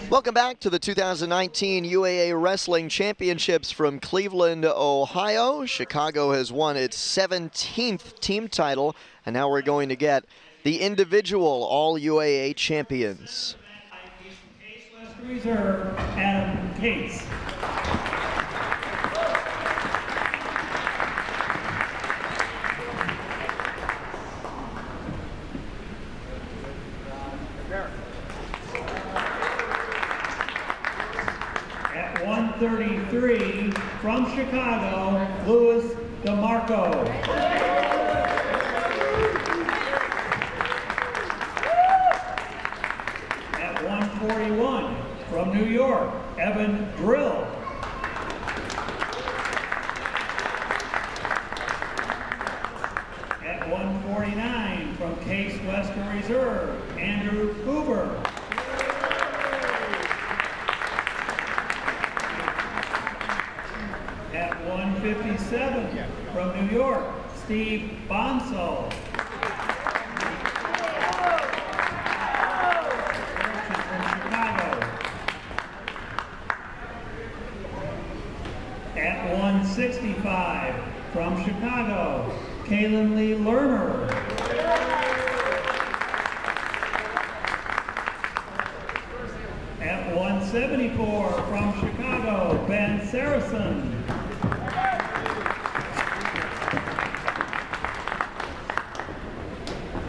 Welcome back to the 2019 UAA Wrestling Championships from Cleveland, Ohio. Chicago has won its 17th team title, and now we're going to get the individual All-UAA champions. Reserve, Adam Cates. At 133, from Chicago, Louis DeMarco. At 141, from New York, Evan Drill. At 149, from Case Western Reserve, Andrew Hoover. At 157, from New York, Steve Bonso. At 165, from Chicago, Kaylin Lee Lerner. At 174, from Chicago, Ben Saracen.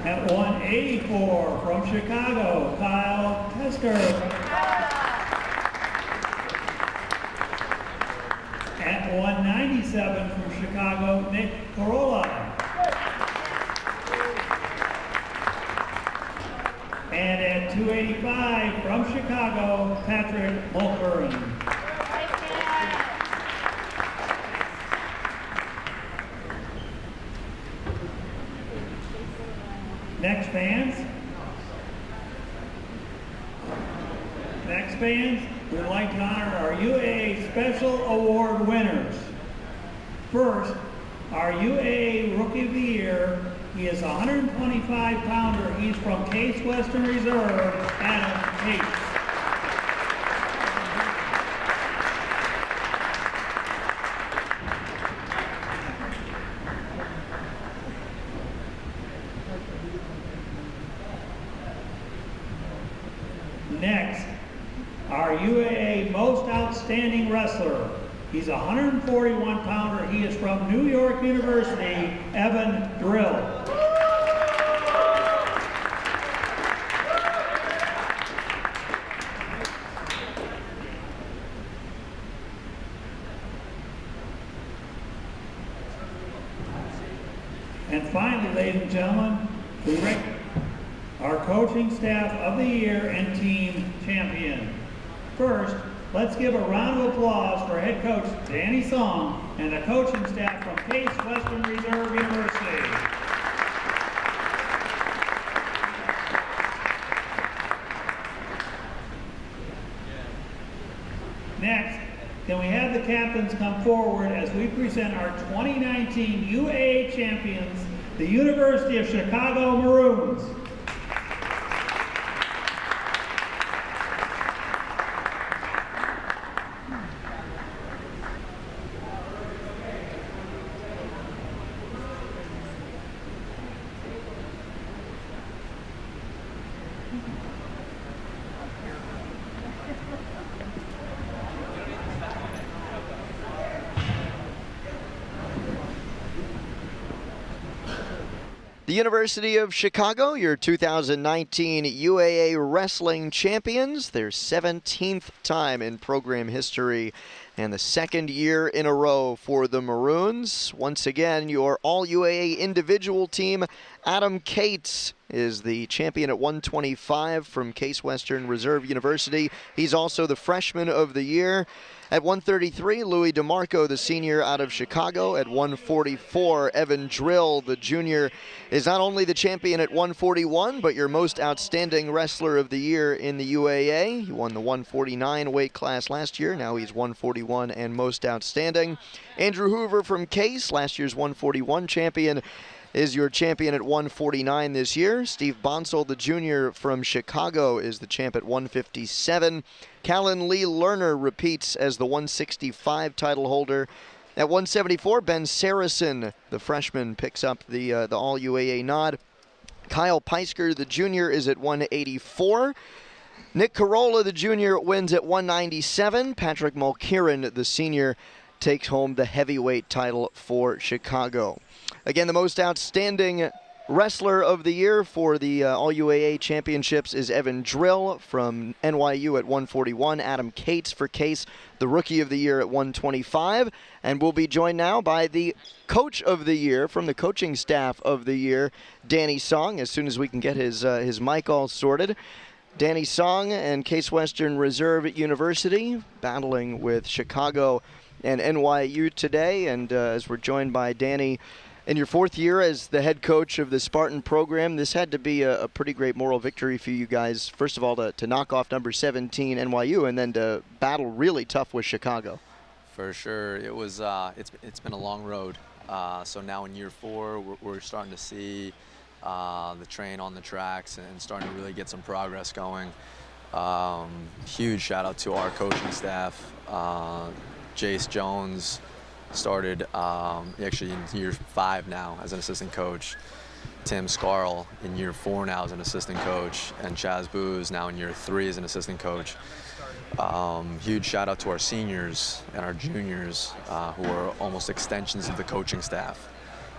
At 184, from Chicago, Kyle Tesker. At 197 from Chicago, Nick Corolla. And at 285 from Chicago, Patrick Mulcairn. Next bands, we'd like to honor our UAA Special Award winners. First, our UAA Rookie of the Year. He is a 125-pounder. He's from Case Western Reserve, Adam Cates. Next, our UAA Most Outstanding Wrestler. He's a 141-pounder. He is from New York University, Evan Drill. And finally, ladies and gentlemen, we rank our coaching staff of the year and team champion. First, let's give a round of applause for head coach Danny Song and the coaching staff from Case Western Reserve University. Next, can we have the captains come forward as we present our 2019 UAA champions, the University of Chicago Maroons. The University of Chicago, your 2019 UAA Wrestling Champions, their 17th time in program history and the second year in a row for the Maroons. Once again, your All-UAA individual team, Adam Cates, is the champion at 125 from Case Western Reserve University. He's also the freshman of the year. At 133, Louis DeMarco, the senior out of Chicago. At 144, Evan Drill, the junior, is not only the champion at 141, but your most outstanding wrestler of the year in the UAA. He won the 149 weight class last year. Now he's 141 and most outstanding. Andrew Hoover from Case, last year's 141 champion, is your champion at 149 this year. Steve Bonsall, the junior from Chicago, is the champ at 157. Callan Lee Lerner repeats as the 165 title holder. At 174, Ben Saracen, the freshman, picks up the All UAA nod. Kyle Peisker, the junior, is at 184. Nick Carolla, the junior, wins at 197. Patrick Mulkieran, the senior, takes home the heavyweight title for Chicago. Again, the most outstanding wrestler of the year for the All UAA championships is Evan Drill from NYU at 141. Adam Cates for Case, the rookie of the year at 125. And we'll be joined now by the coach of the year from the coaching staff of the year, Danny Song, as soon as we can get his mic all sorted. Danny Song and Case Western Reserve University battling with Chicago and NYU today. And as we're joined by Danny, in your fourth year as the head coach of the Spartan program, this had to be a pretty great moral victory for you guys. First of all, to knock off number 17 NYU, and then to battle really tough with Chicago. For sure, it was. It's been a long road. So now in year 4, we're starting to see the train on the tracks and starting to really get some progress going. Huge shout out to our coaching staff. Jace Jones started actually in year 5 now as an assistant coach. Tim Scarl in year 4 now as an assistant coach, and Chaz Booz now in year 3 as an assistant coach. Huge shout out to our seniors and our juniors who are almost extensions of the coaching staff.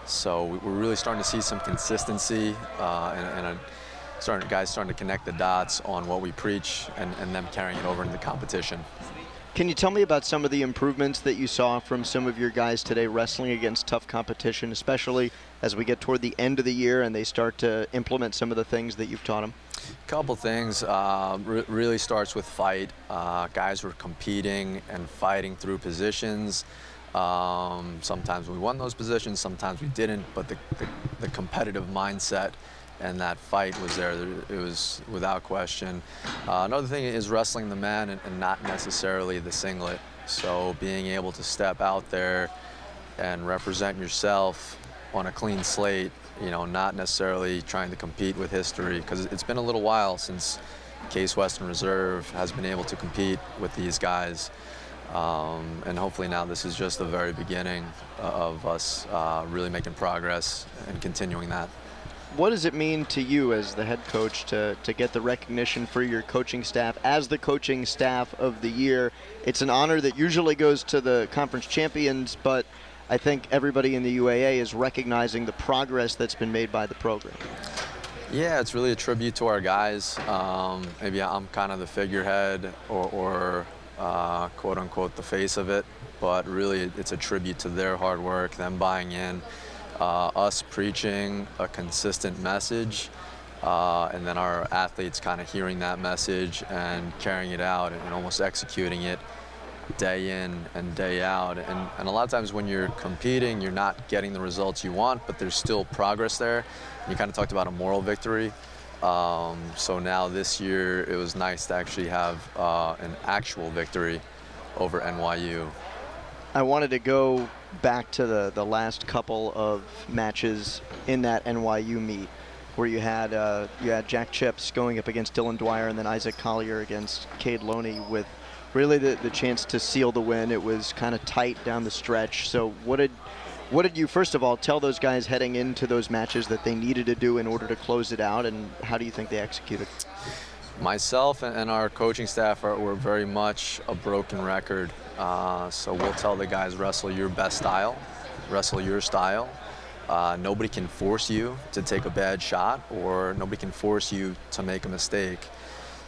So we're really starting to see some consistency and guys starting to connect the dots on what we preach and them carrying it over into the competition. Can you tell me about some of the improvements that you saw from some of your guys today wrestling against tough competition, especially as we get toward the end of the year and they start to implement some of the things that you've taught them? A couple things. Really starts with fight. Guys were competing and fighting through positions. Sometimes we won those positions, sometimes we didn't, but the competitive mindset and that fight was there. It was without question. Another thing is wrestling the man and not necessarily the singlet. So being able to step out there and represent yourself on a clean slate, you know, not necessarily trying to compete with history, because it's been a little while since Case Western Reserve has been able to compete with these guys. And hopefully now this is just the very beginning of us really making progress and continuing that. What does it mean to you as the head coach to get the recognition for your coaching staff as the coaching staff of the year? It's an honor that usually goes to the conference champions, but I think everybody in the UAA is recognizing the progress that's been made by the program. Yeah, it's really a tribute to our guys. Maybe I'm kind of the figurehead or quote unquote the face of it, but really it's a tribute to their hard work, them buying in. Us preaching a consistent message, and then our athletes kind of hearing that message and carrying it out and almost executing it day in and day out. And a lot of times when you're competing, you're not getting the results you want, but there's still progress there. You kind of talked about a moral victory. So now this year, it was nice to actually have an actual victory over NYU. I wanted to go back to the last couple of matches in that NYU meet, where you had Jack Chips going up against Dylan Dwyer and then Isaac Collier against Cade Loney with really the chance to seal the win. It was kind of tight down the stretch. So what did you, first of all, tell those guys heading into those matches that they needed to do in order to close it out, and how do you think they executed? Myself and our coaching staff were very much a broken record. So we'll tell the guys, wrestle your best style, wrestle your style. Nobody can force you to take a bad shot, or nobody can force you to make a mistake.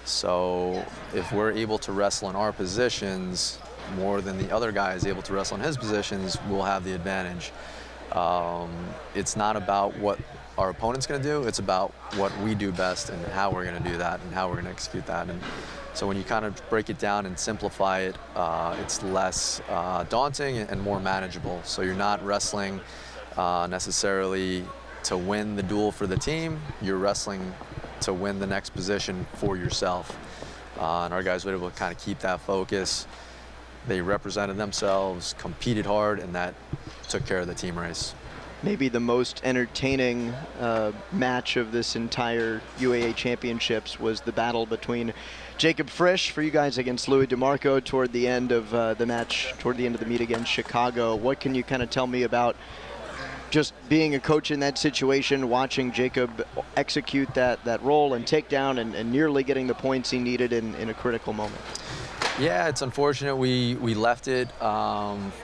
So if we're able to wrestle in our positions more than the other guy is able to wrestle in his positions, we'll have the advantage. It's not about what our opponent's going to do, it's about what we do best and how we're going to do that and how we're going to execute that. And so when you kind of break it down and simplify it, it's less daunting and more manageable. So you're not wrestling necessarily to win the duel for the team, you're wrestling to win the next position for yourself. And our guys were able to kind of keep that focus. They represented themselves, competed hard, and that took care of the team race. maybe the most entertaining match of this entire UAA championships was the battle between Jacob Frisch for you guys against Louis DeMarco toward the end of the match, toward the end of the meet against Chicago. What can you kind of tell me about just being a coach in that situation, watching Jacob execute that role and take down and nearly getting the points he needed in a critical moment? Yeah, it's unfortunate we left it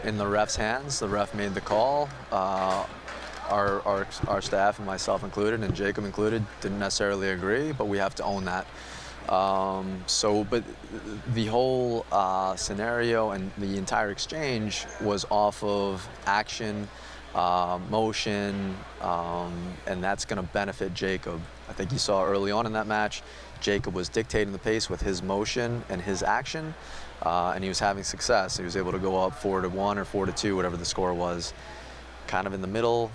in the ref's hands. The ref made the call. Our staff, and myself included, and Jacob included, didn't necessarily agree, but we have to own that. But the whole scenario and the entire exchange was off of action, motion, and that's going to benefit Jacob. I think you saw early on in that match, Jacob was dictating the pace with his motion and his action, and he was having success. He was able to go up 4-1 or 4-2, whatever the score was. Kind of in the middle,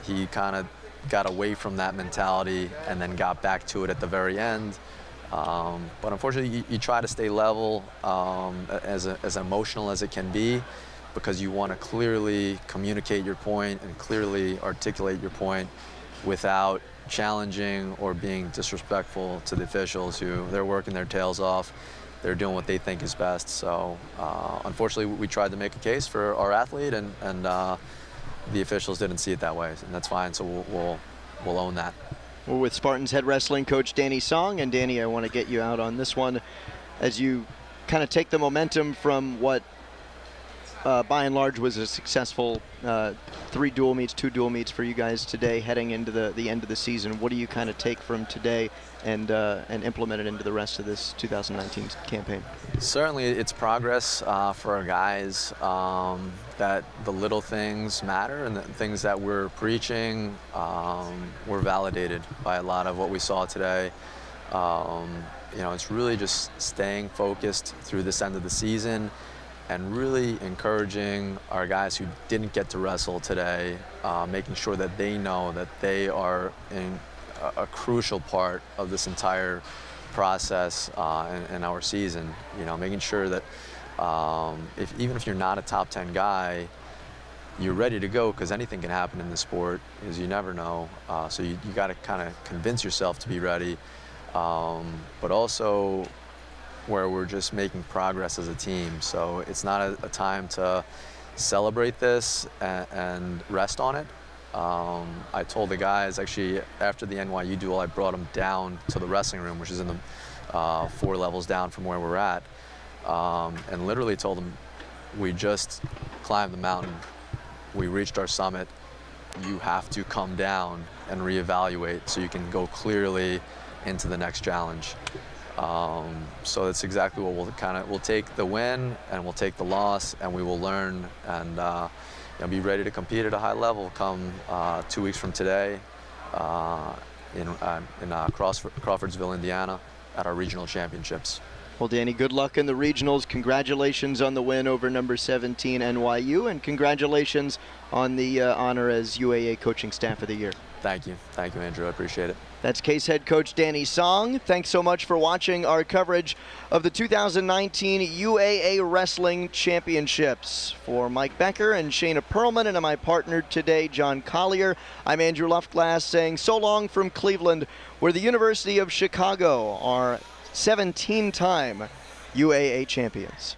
he kind of got away from that mentality and then got back to it at the very end. But unfortunately, you try to stay level, as emotional as it can be, because you want to clearly communicate your point and clearly articulate your point without challenging or being disrespectful to the officials who they're working their tails off. They're doing what they think is best. So unfortunately, we tried to make a case for our athlete, and the officials didn't see it that way, and that's fine. So we'll own that. We're with Spartans head wrestling coach Danny Song, and Danny, I want to get you out on this one as you kind of take the momentum from what by and large was a successful 2 dual meets for you guys today heading into the end of the season. What do you kind of take from today and implement it into the rest of this 2019 campaign? Certainly it's progress for our guys, that the little things matter, and the things that we're preaching were validated by a lot of what we saw today. It's really just staying focused through this end of the season and really encouraging our guys who didn't get to wrestle today, making sure that they know that they are in a crucial part of this entire process in our season. Making sure that even if you're not a top 10 guy, you're ready to go, because anything can happen in this sport, because you never know. So you got to kind of convince yourself to be ready, but also where we're just making progress as a team. So it's not a time to celebrate this and rest on it. I told the guys, actually, after the NYU duel, I brought them down to the wrestling room, which is in the 4 levels down from where we're at, and literally told them, we just climbed the mountain. We reached our summit. You have to come down and reevaluate so you can go clearly into the next challenge. So that's exactly what we'll take the win and we'll take the loss, and we will learn and be ready to compete at a high level come 2 weeks from today in Crawfordsville, Indiana, at our regional championships. Well, Danny, good luck in the regionals. Congratulations on the win over number 17 NYU, and congratulations on the honor as UAA Coaching Staff of the Year. Thank you, Andrew. I appreciate it. That's Case head coach Danny Song. Thanks so much for watching our coverage of the 2019 UAA Wrestling Championships. For Mike Becker and Shayna Perlman and my partner today, John Collier, I'm Andrew Luftglass saying so long from Cleveland, where the University of Chicago are 17-time UAA champions.